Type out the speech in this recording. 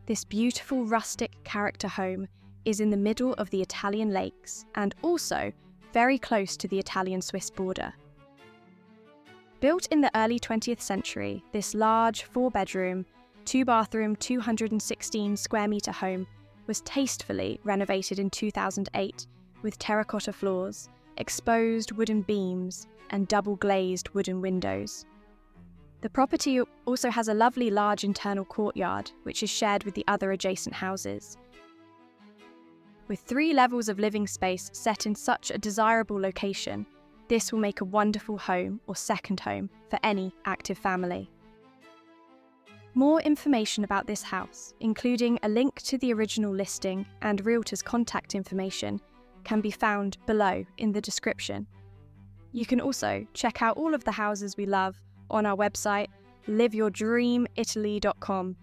This beautiful rustic character home is in the middle of the Italian lakes and also very close to the Italian-Swiss border. Built in the early 20th century, this large 4-bedroom, 2-bathroom, 216 square metre home was tastefully renovated in 2008 with terracotta floors, exposed wooden beams, and double-glazed wooden windows. The property also has a lovely large internal courtyard, which is shared with the other adjacent houses. With 3 levels of living space set in such a desirable location, this will make a wonderful home or second home for any active family. More information about this house, including a link to the original listing and Realtors' contact information, can be found below in the description. You can also check out all of the houses we love on our website, liveyourdreamitaly.com,